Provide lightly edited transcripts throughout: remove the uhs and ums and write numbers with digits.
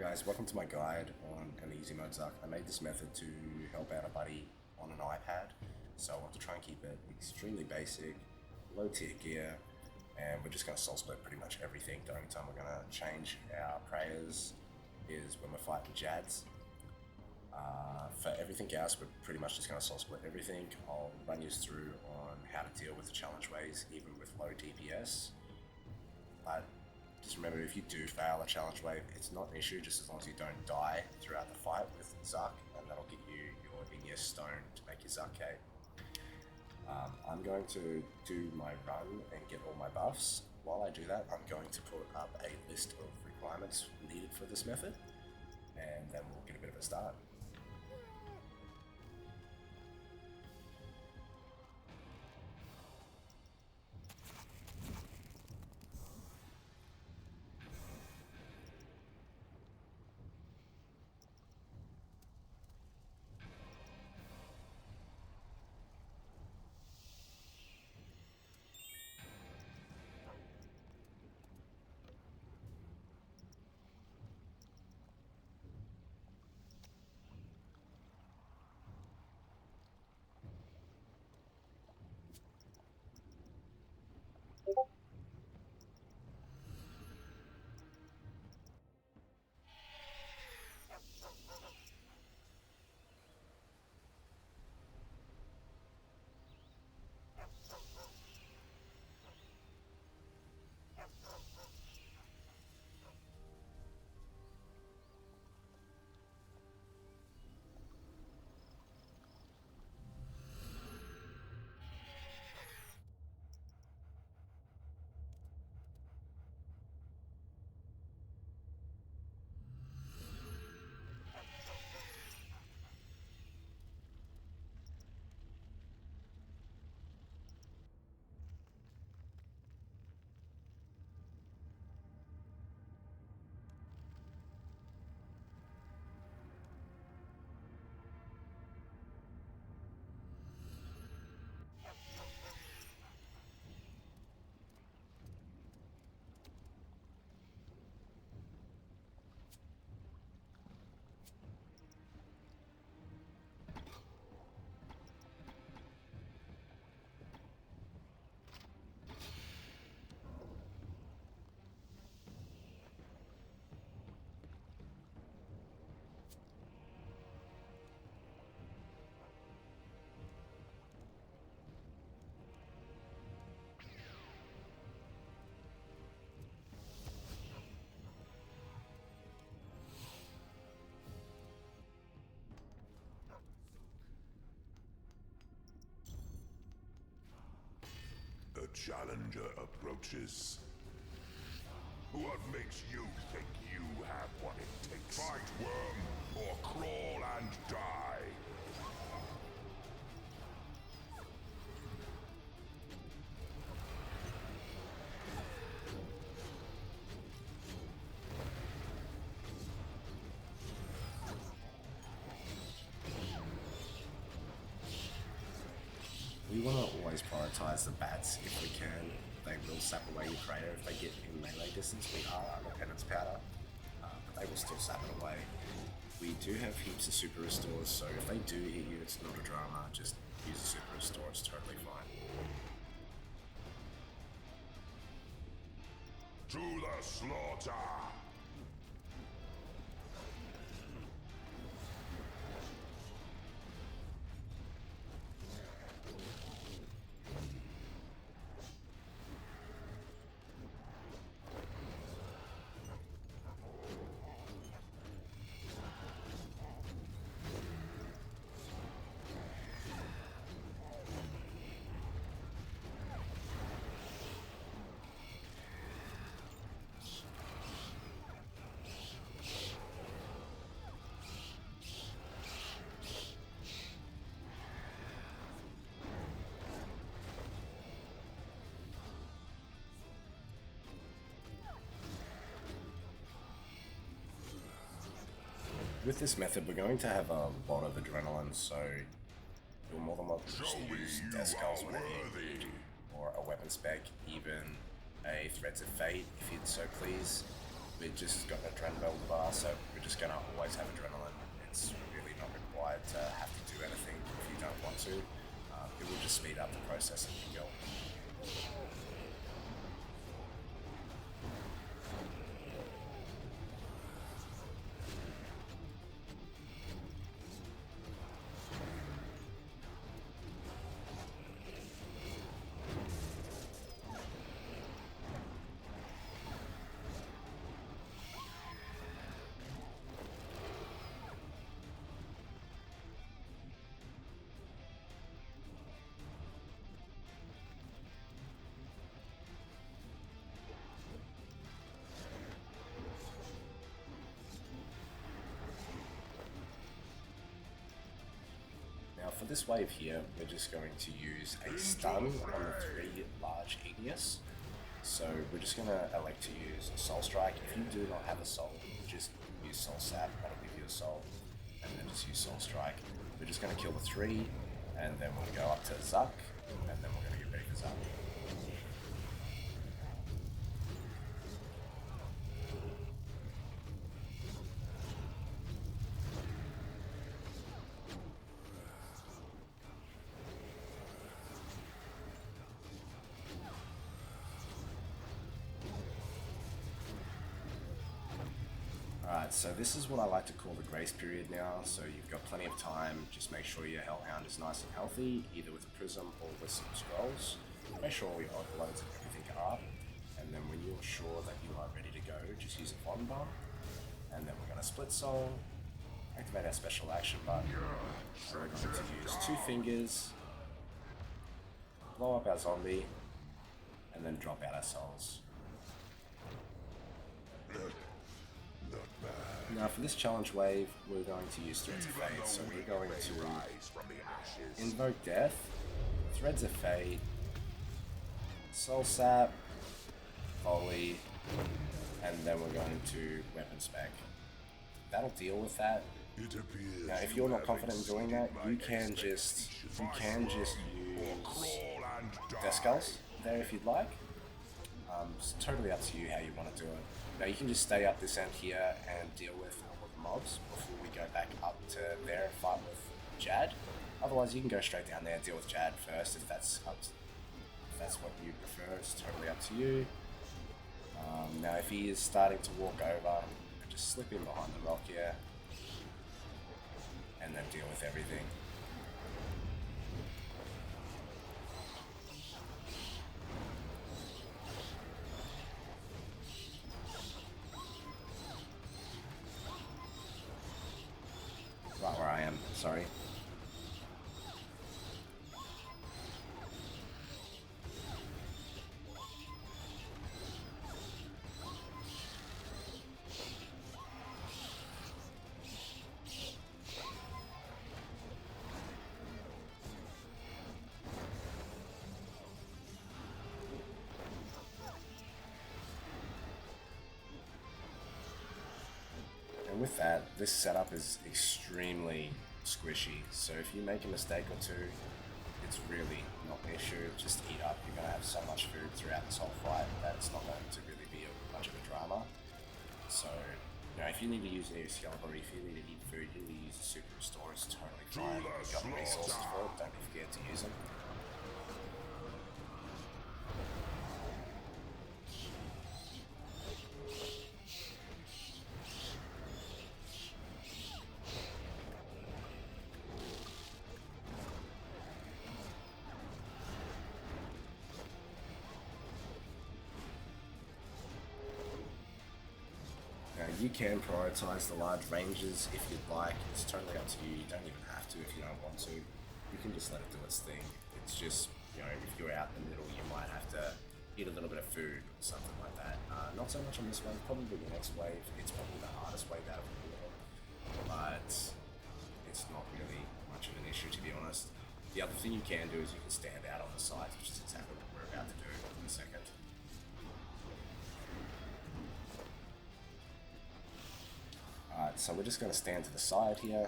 Guys, welcome to my guide on an easy mode Zuck. I made this method to help out a buddy on an iPad, so I want to try and keep it extremely basic, low tier gear, and we're just going to soul split pretty much everything. The only time we're going to change our prayers is when we're fighting Jads. For everything else, we're pretty much just going to soul split everything. I'll run you through on how to deal with the challenge waves, even with low DPS. But just remember, if you do fail a challenge wave, it's not an issue, just as long as you don't die throughout the fight with Zuck, and that'll get you your Igneous Stone to make your Zuck cape. I'm going to do my run and get all my buffs. While I do that, I'm going to put up a list of requirements needed for this method, and then we'll get a bit of a start. The challenger approaches. What makes you think you have what it takes? Fight, worm, or crawl and die. We want to always prioritize the bats if we can. They will sap away your prayer if they get in melee distance. We are under penance powder, but they will still sap it away. We do have heaps of super restores, so if they do hit you, it's not a drama. Just use a super restore, it's totally fine. To the slaughter! With this method, we're going to have a lot of adrenaline, so you're more than welcome to just use death skulls whenever you need, or a weapon spec, even a Threads of Fate if you'd so please. we just got an adrenaline bar, so we're just gonna always have adrenaline. It's really not required to have to do anything if you don't want to. It will just speed up the process of your guild. Now for this wave here, we're just going to use a stun on the 3 large Aegis. So we're just going to elect to use a Soul Strike. If you do not have a soul, just use Soul Sap, that'll give you a soul, and then just use Soul Strike. We're just going to kill the 3, and then we'll go up to Zuck, and then we're going to get ready for Zuck. Alright, so this is what I like to call the grace period now, so you've got plenty of time. Just make sure your Hellhound is nice and healthy, either with a Prism or with some scrolls. Make sure all your overloads and everything are up, and then when you're sure that you are ready to go, just use a bottom bar, and then we're going to split soul, activate our special action button, and we're going to use 2 fingers, blow up our zombie, and then drop out our souls. Now for this challenge wave, we're going to use Threads of Fate, so we're going to invoke Death, Threads of Fate, Soul Sap, Volley, and then we're going to Weapon Spec. That'll deal with that. Now if you're not confident in doing that, you can just use Death Skulls there if you'd like. It's totally up to you how you want to do it. Now you can just stay up this end here and deal with all the mobs before we go back up to there and fight with Jad. Otherwise you can go straight down there and deal with Jad first if that's what you prefer. It's totally up to you. Now if he is starting to walk over, just slip in behind the rock here and then deal with everything. Right where I am, sorry. And with that, this setup is extremely squishy, so if you make a mistake or two, it's really not an issue. Just eat up. You're going to have so much food throughout this whole fight that it's not going to really be much of a drama. So, you know, if you need to use an Excalibur, if you need to eat food, you need to use a Super Restore, it's totally fine. You've got the resources for it, don't be scared to use them. You can prioritize the large ranges if you'd like. It's totally up to you. You don't even have to if you don't want to. You can just let it do its thing. It's just, you know, if you're out in the middle, you might have to eat a little bit of food or something like that. Not so much on this one, probably the next wave. It's probably the hardest wave out of all of them. But it's not really much of an issue, to be honest. The other thing you can do is you can stand out on the sides, which is exactly what we're about to do in a second. Alright, so we're just going to stand to the side here.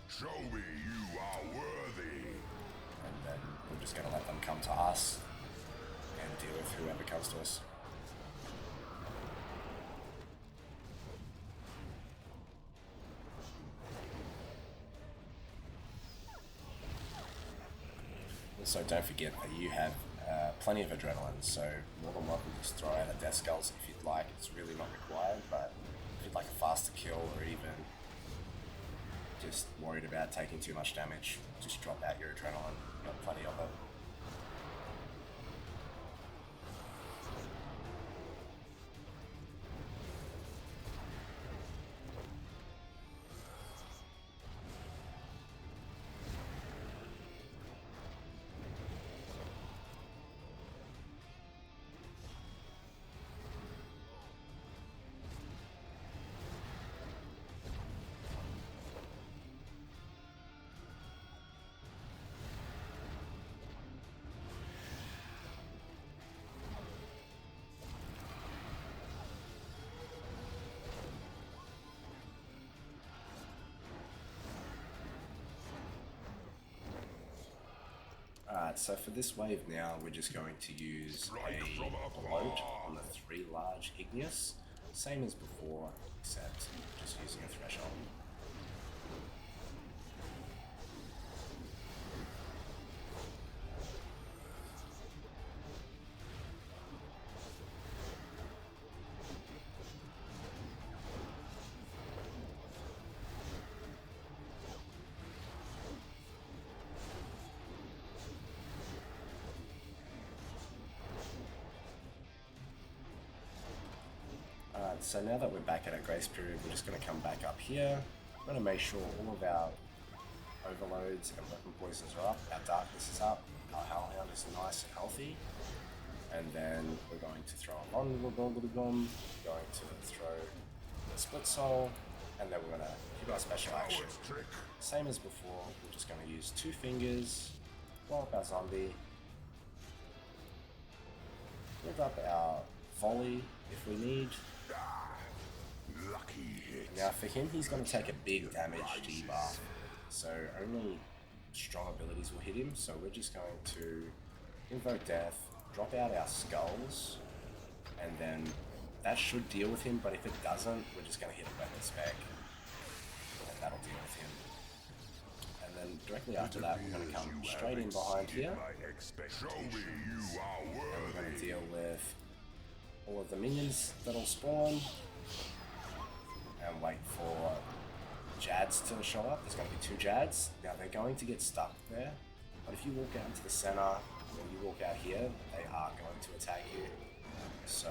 Show me you are worthy. And then we're just going to let them come to us and deal with whoever comes to us. So don't forget that you have plenty of adrenaline, so more than welcome to just throw out a Death Skulls if you'd like. It's really not required, but if you'd like a faster kill or even just worried about taking too much damage, just drop out your adrenaline. You've got plenty of it. Alright, so for this wave now, we're just going to use a bloat on the 3 large Igneous. Same as before, except just using a threshold. So now that we're back at our grace period, we're just going to come back up here. We're going to make sure all of our overloads and weapon poisons are up, our darkness is up, our hellhound is nice and healthy, and then we're going to throw a vulnerable bomb, going to throw the split soul, and then we're going to hit our special action. Same as before, we're just going to use 2 fingers, blow up our zombie, build up our volley if we need. Now for him, he's going to take a big damage debuff, so only strong abilities will hit him, so we're just going to invoke death, drop out our skulls, and then that should deal with him, but if it doesn't, we're just going to hit a weapon spec, and that'll deal with him. And then directly after that, we're going to come straight in behind here, and we're going to deal with all of the minions that'll spawn, and wait for Jads to show up. There's going to be 2 Jads. Now they're going to get stuck there, but if you walk out into the center, when you walk out here, they are going to attack you. So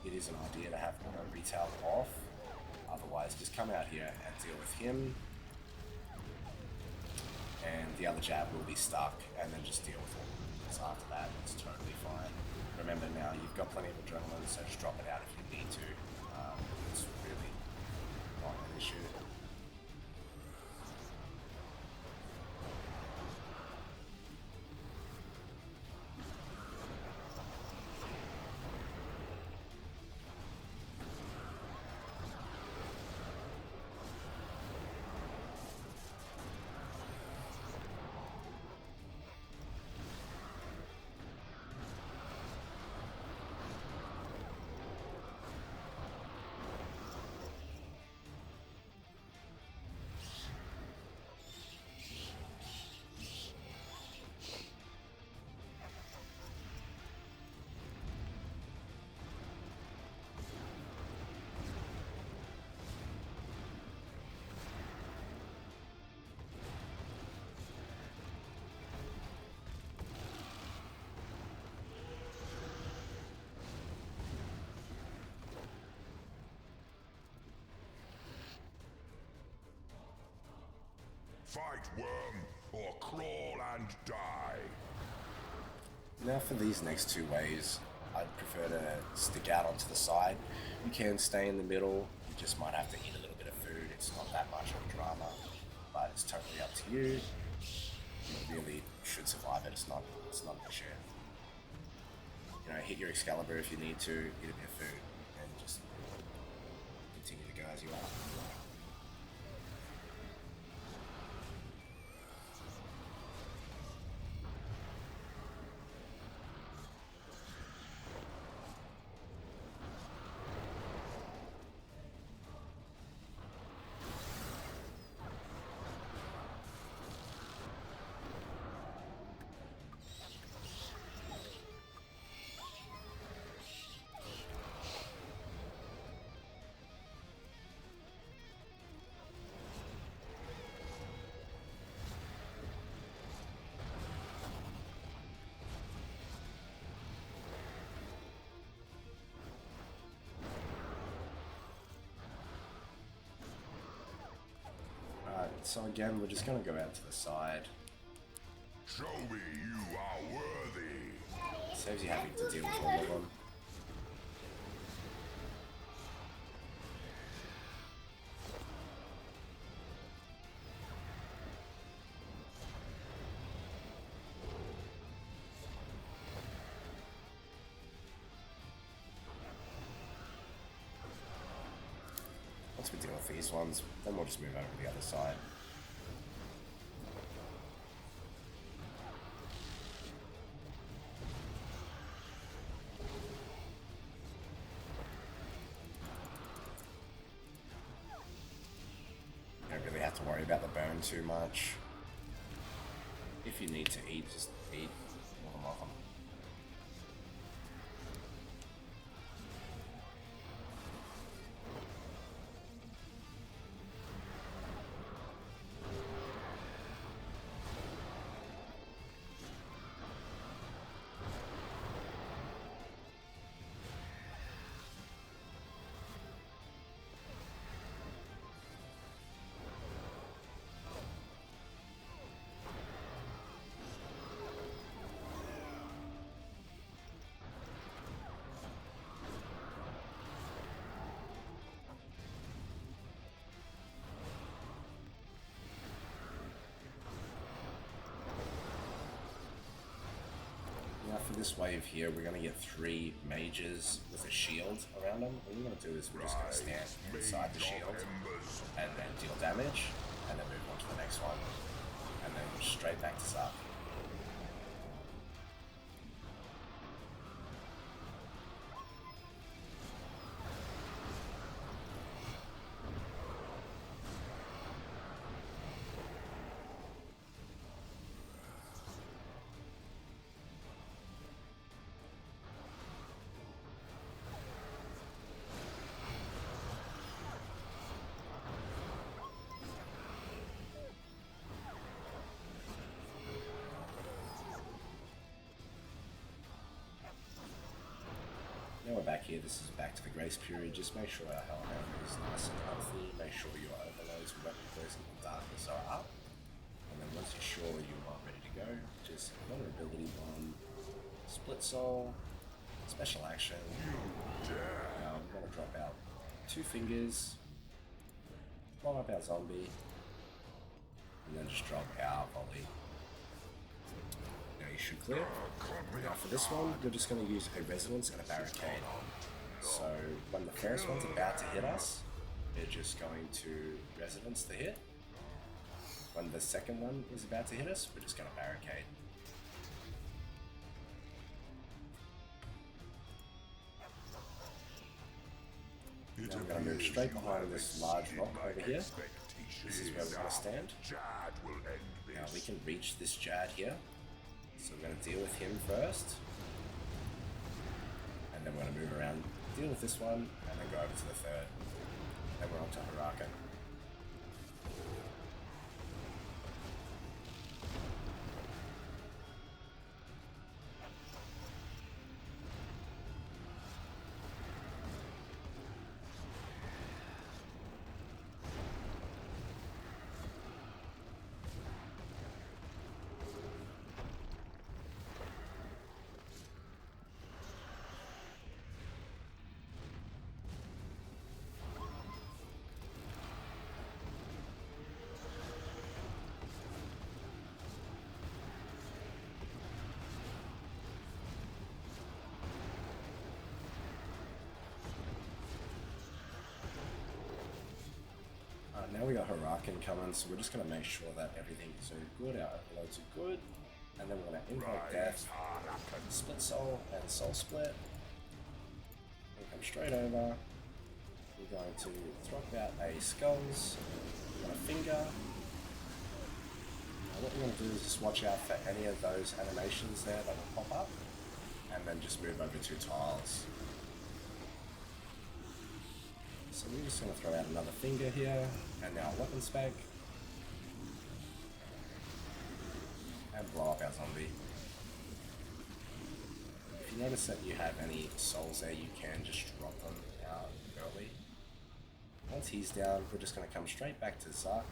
it is an idea to have auto retail off. Otherwise, just come out here and deal with him, and the other Jab will be stuck, and then just deal with him. So after that, it's totally fine. Remember now, you've got plenty of adrenaline, so just drop it out if you need to. It's really not an issue. Fight, worm, or crawl and die. Now for these next 2 waves, I'd prefer to stick out onto the side. You can stay in the middle, you just might have to eat a little bit of food. It's not that much of a drama, but it's totally up to you. You really should survive it, it's not an issue. You know, hit your Excalibur if you need to, eat a bit of food, and just continue to go as you are. So again, we're just going to go out to the side. Show me you are worthy. Saves you having to deal with all of them. Once we deal with these ones, then we'll just move over to the other side. You don't really have to worry about the burn too much. If you need to eat, just eat. More than welcome. Now for this wave here, we're going to get 3 mages with a shield around them. What we're going to do is we're just going to stand inside the shield and then deal damage, and then move on to the next one, and then straight back to Zark. Now we're back here, this is back to the grace period. Just make sure our hellhound is nice and healthy. Make sure your overloads, weapon poison, and darkness are up. And then once you're sure you are ready to go, just vulnerability bomb, split soul, special action. Now we're going to drop out 2 fingers, blow up our zombie, and then just drop our volley. Now you should clear. Now for this one, we're just going to use a resonance and a barricade. So when the first one's about to hit us, they're just going to resonance the hit. When the second one is about to hit us, we're just going to barricade. Now we're going to move straight behind this large rock over here. This is where we're going to stand. Now we can reach this Jad here. So we're going to deal with him first. And then we're going to move around, deal with this one, and then go over to the third. Then we're on to Hurakan. Now we got Hurakan coming, so we're just going to make sure that everything is good, our overloads are good, and then we're going to invoke death, split soul, and soul split. We'll come straight over. We're going to throw out a skulls, we've got a finger. Now what we're going to do is just watch out for any of those animations there that will pop up, and then just move over 2 tiles. So we're just going to throw out another finger here, and now a weapon spec, and blow up our zombie. If you notice that you have any souls there, you can just drop them out early. Once he's down, we're just going to come straight back to Zark,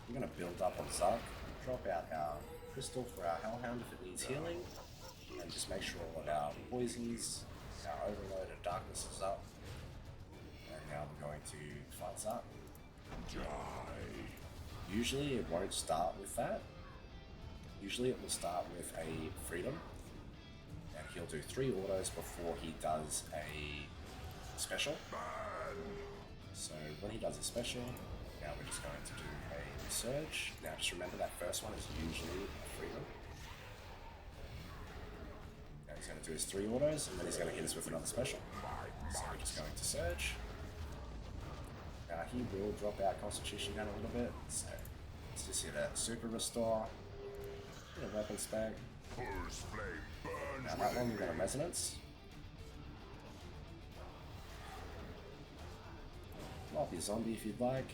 We're going to build up on Zark, drop out our crystal for our Hellhound if it needs healing, and just make sure all of our poisons, our overload of darkness is up. And now we're going to fight Zark. Usually it won't start with that. Usually it will start with a freedom, and he'll do 3 autos before he does a special. So when he does a special, now we're just going to do a surge. Now just remember that first one is usually a freedom. Now he's going to do his 3 autos, and then he's going to hit us with another special. So we're just going to surge. Now he will drop our constitution down a little bit, so let's just hit a super restore, hit a weapon spec. Now that one we've got a resonance. Might be a zombie if you'd like.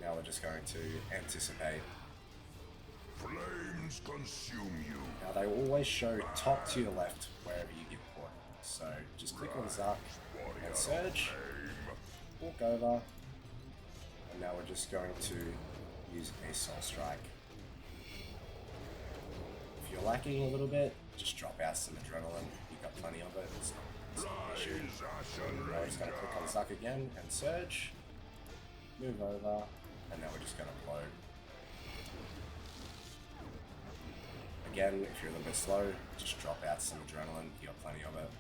Now we're just going to anticipate. Flames consume you. Now they always show top to your left wherever you get caught. So just click on Zark and surge, walk over, and now we're just going to use a soul strike. If you're lacking a little bit, just drop out some adrenaline. You've got plenty of it. It's not an issue. Now we're just going to click on Zark again and surge, move over, and now we're just going to blow. Again, if you're a little bit slow, just drop out some adrenaline. You've got plenty of it.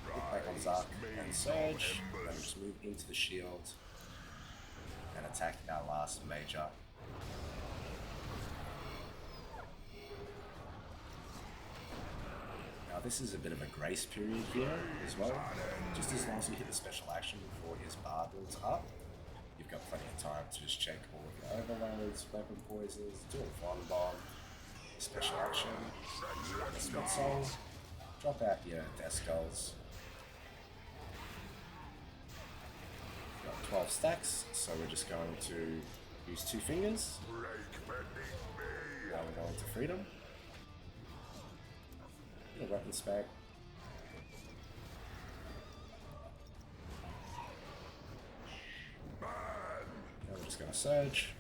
Click back on Zark and surge, then we just move into the shield and attack our last major. Now this is a bit of a grace period here as well. Just as long as you hit the special action before his bar builds up, you've got plenty of time to just check all of your overloads, weapon poisons, do a fun bomb, special action, a split soul, drop out your death skulls. 12 stacks, so we're just going to use 2 fingers. Now we're going to freedom. Get a weapon spec. Now we're just going to surge.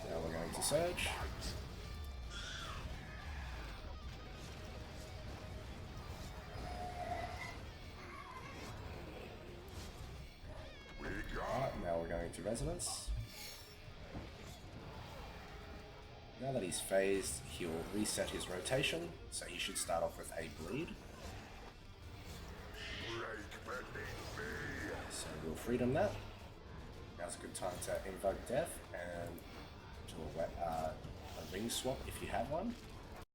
Now we're going to surge. Now we're going to resonance. Now that he's phased, he'll reset his rotation, so he should start off with a bleed. So we'll freedom that. Now's a good time to invoke death and do a ring swap if you have one.